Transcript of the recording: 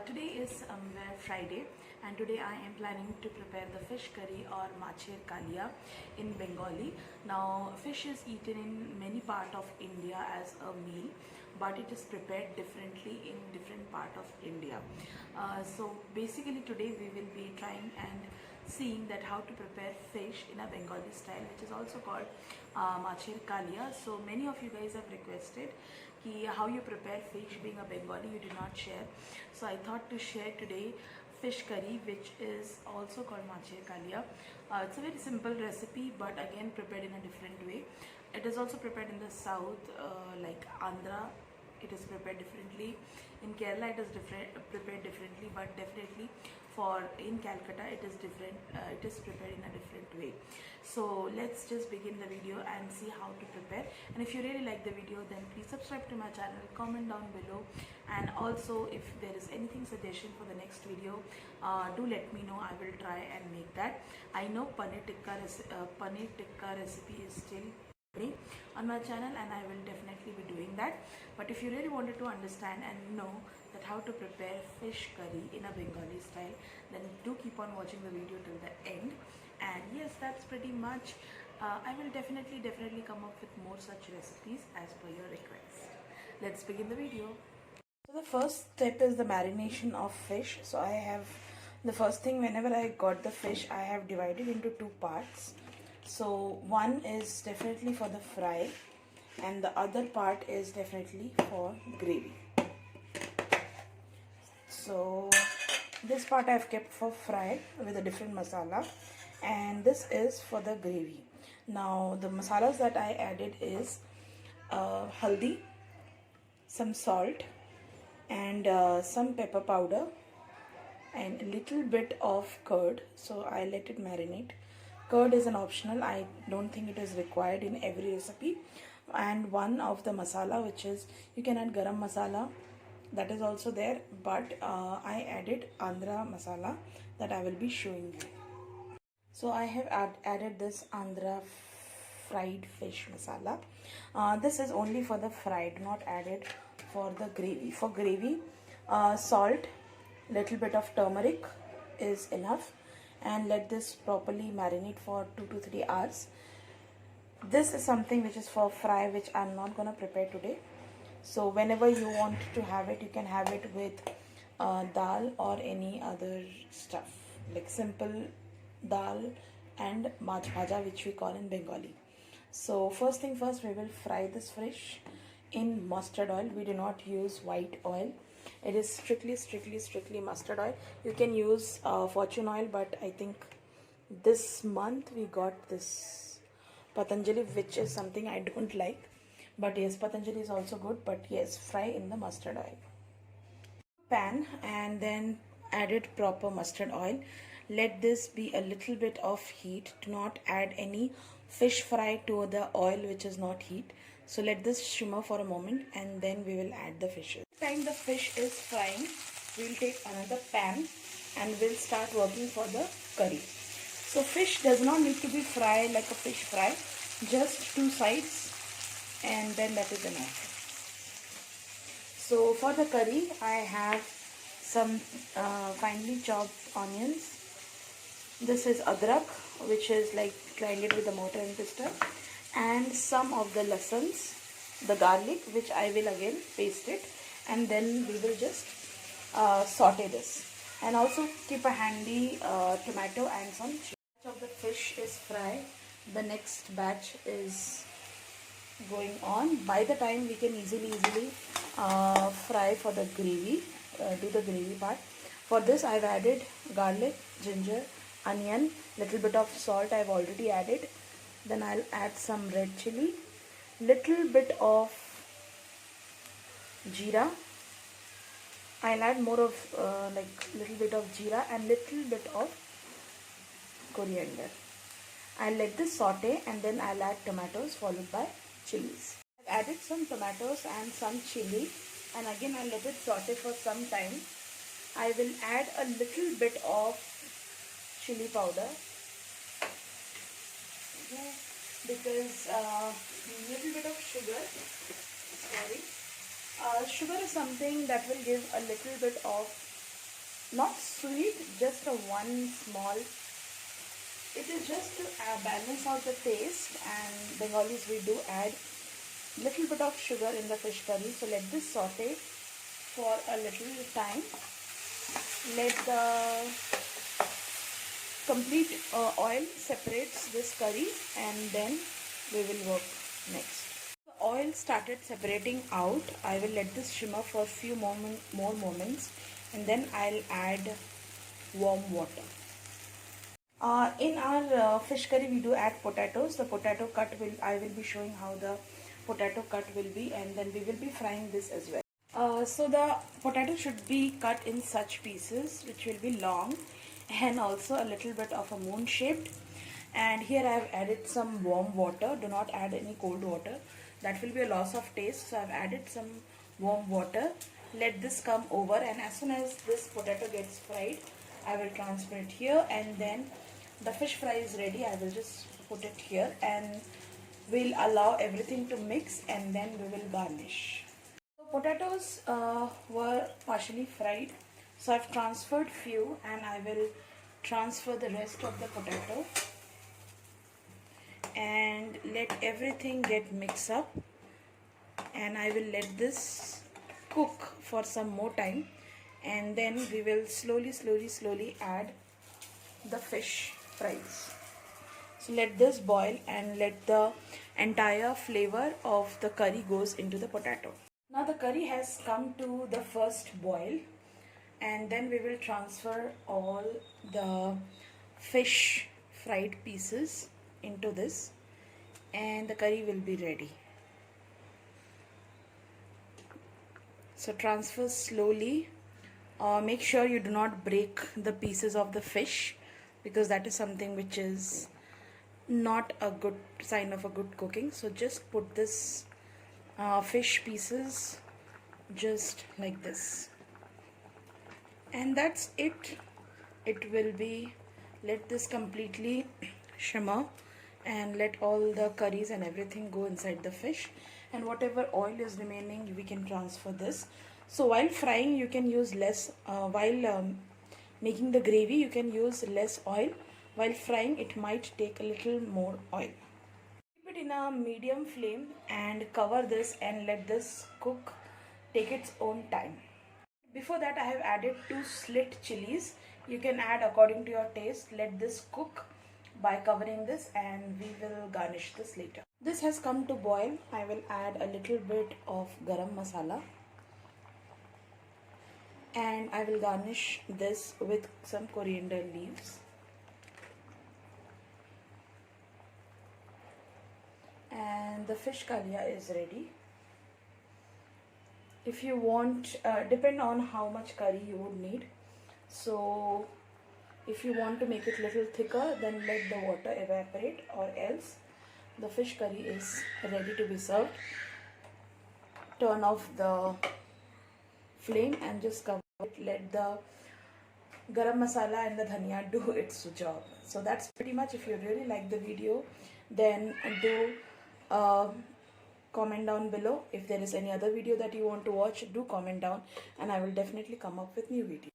Today is Friday, and today I am planning to prepare the fish curry or macher kalia in Bengali. Now fish is eaten in many part of India as a meal, but it is prepared differently in different part of India. So basically today we will be trying and seeing that how to prepare fish in a Bengali style, which is also called macher kalia. So many of you guys have requested how you prepare fish. Being a Bengali, you did not share, so I thought to share today fish curry, which is also called macher kalia. It's a very simple recipe, but again prepared in a different way. It is also prepared in the south, like Andhra. It is prepared differently. In Kerala it is prepared differently, but definitely for in Calcutta it is different. It is prepared in a different way. So let's just begin the video and see how to prepare. And if you really like the video, then please subscribe to my channel, comment down below, and also if there is anything suggestion for the next video, do let me know. I will try and make that. I know paneer tikka recipe is still on my channel, and I will definitely be doing that. But if you really wanted to understand and know that how to prepare fish curry in a Bengali style, then do keep on watching the video till the end. And yes, that's pretty much. I will definitely come up with more such recipes as per your request. Let's begin the video. So the first step is the marination of fish. So I have the first thing, whenever I got the fish, I have divided into two parts. So one is definitely for the fry, and the other part is definitely for gravy. So this part I have kept for fry with a different masala, and this is for the gravy. Now the masalas that I added is haldi, some salt, and some pepper powder, and a little bit of curd. So I let it marinate. Curd is an optional. I don't think it is required in every recipe. And one of the masala, which is, you can add garam masala, that is also there, but I added Andhra masala that I will be showing you. So I have added this Andhra fried fish masala. This is only for the fried, not added for the gravy. For gravy, salt, little bit of turmeric is enough, and let this properly marinate for 2 to 3 hours. This is something which is for fry, which I'm not going to prepare today. So whenever you want to have it, you can have it with dal or any other stuff, like simple dal and mach bhaja, which we call in Bengali. So first thing first, we will fry this fish in mustard oil. We do not use white oil. It is strictly mustard oil. You can use fortune oil, but I think this month we got this Patanjali, which is something I don't like. But yes, Patanjali is also good, but yes, fry in the mustard oil. Pan, and then added proper mustard oil. Let this be a little bit of heat. Do not add any fish fry to the oil which is not heat. So let this shimmer for a moment, and then we will add the fishes. Time the fish is frying, we will take another pan and we'll start working for the curry. So fish does not need to be fried like a fish fry, just two sides, and then that is enough. So for the curry, I have some finely chopped onions. This is adrak, which is like grinded with the mortar and pestle, and some of the lasans, the garlic, which I will again paste it, and then we will just saute this. And also keep a handy tomato and some chili. Batch of the fish is fried. The next batch is going on. By the time we can easily fry for the gravy, do the gravy part. For this I've added garlic, ginger, onion, little bit of salt I've already added. Then I'll add some red chili, little bit of jeera. I'll add more of like little bit of jeera and little bit of coriander. I'll let this saute, and then I'll add tomatoes followed by chilies. I've added some tomatoes and some chili, and again I'll let it saute for some time. I will add a little bit of chili powder, because little bit of sugar, sorry, Sugar is something that will give a little bit of, not sweet, just a one small. It is just to balance out the taste, and Bengalis we do add little bit of sugar in the fish curry. So let this saute for a little time. Let the complete oil separates this curry, and then we will work next. The oil started separating out. I will let this shimmer for a few more moments, and then I'll add warm water. In our fish curry we do add potatoes. The potato cut I will be showing how the potato cut will be, and then we will be frying this as well. So the potato should be cut in such pieces which will be long and also a little bit of a moon shaped. And here I have added some warm water. Do not add any cold water, that will be a loss of taste. So I have added some warm water. Let this come over, and as soon as this potato gets fried, I will transfer it here, and then the fish fry is ready. I will just put it here, and we'll allow everything to mix, and then we will garnish. So potatoes were partially fried, so I've transferred few, and I will transfer the rest of the potato and let everything get mixed up, and I will let this cook for some more time, and then we will slowly add the fish fries. So let this boil, and let the entire flavor of the curry goes into the potato. Now the curry has come to the first boil, and then we will transfer all the fish fried pieces into this, and the curry will be ready. So transfer slowly. Make sure you do not break the pieces of the fish, because that is something which is not a good sign of a good cooking. So just put this fish pieces just like this, and that's it. It will be, let this completely shimmer, and let all the curries and everything go inside the fish, and whatever oil is remaining we can transfer this. So while frying you can use less, while making the gravy you can use less oil. While frying it might take a little more oil. Keep it in a medium flame and cover this, and let this cook, take its own time. Before that I have added 2 slit chilies. You can add according to your taste. Let this cook by covering this, and we will garnish this later. This has come to boil. I will add a little bit of garam masala, and I will garnish this with some coriander leaves. And the fish kalia is ready. If you want, depend on how much curry you would need. So if you want to make it little thicker, then let the water evaporate, or else the fish curry is ready to be served. Turn off the flame and just cover it. Let the garam masala and the dhania do its job. So that's pretty much. If you really like the video, then do comment down below. If there is any other video that you want to watch, do comment down, and I will definitely come up with new videos.